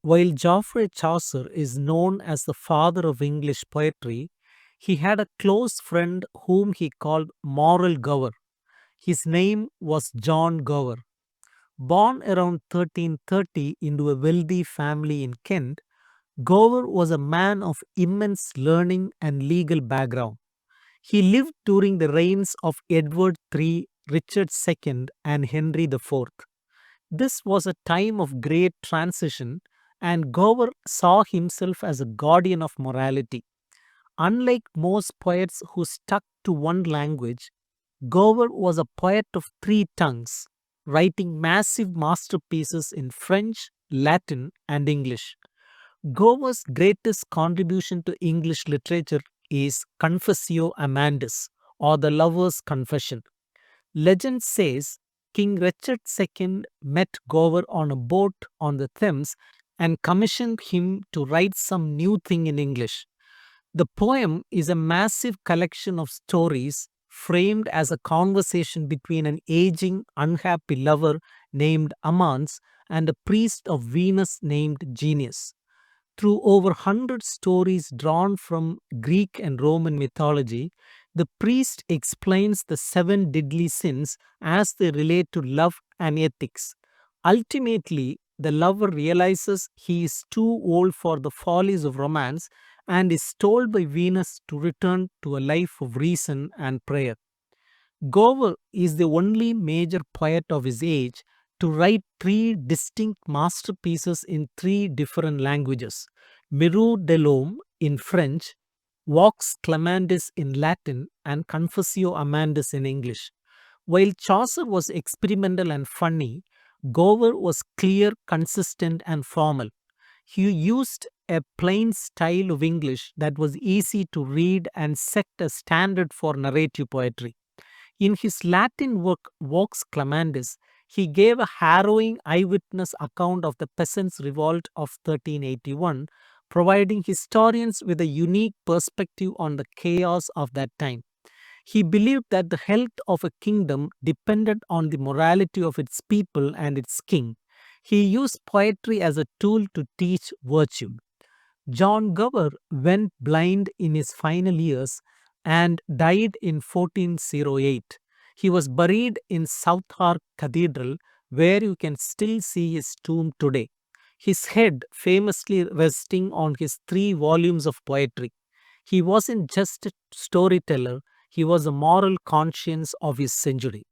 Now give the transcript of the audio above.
While Geoffrey Chaucer is known as the father of English poetry, he had a close friend whom he called Moral Gower. His name was John Gower. Born around 1330 into a wealthy family in Kent, Gower was a man of immense learning and legal background. He lived during the reigns of Edward III, Richard II, and Henry IV. This was a time of great transition, and Gower saw himself as a guardian of morality. Unlike most poets who stuck to one language, Gower was a poet of three tongues, writing massive masterpieces in French, Latin, and English. Gower's greatest contribution to English literature is Confessio Amandus, or The Lover's Confession. Legend says King Richard II met Gower on a boat on the Thames and commissioned him to write some new thing in English. The poem is a massive collection of stories framed as a conversation between an aging, unhappy lover named Amans and a priest of Venus named Genius. Through over 100 stories drawn from Greek and Roman mythology, the priest explains the seven deadly sins as they relate to love and ethics. Ultimately, the lover realizes he is too old for the follies of romance and is told by Venus to return to a life of reason and prayer. Gower is the only major poet of his age to write three distinct masterpieces in three different languages: Miru de l'Homme in French, Vox Clemandis in Latin, and Confessio Amandus in English. While Chaucer was experimental and funny, Gower was clear, consistent, and formal. He used a plain style of English that was easy to read and set a standard for narrative poetry. In his Latin work Vox Clemandis, he gave a harrowing eyewitness account of the peasants' revolt of 1381, providing historians with a unique perspective on the chaos of that time. He believed that the health of a kingdom depended on the morality of its people and its king. He used poetry as a tool to teach virtue. John Gower went blind in his final years and died in 1408. He was buried in Southwark Cathedral, where you can still see his tomb today, his head famously resting on his three volumes of poetry. He wasn't just a storyteller, he was a moral conscience of his century.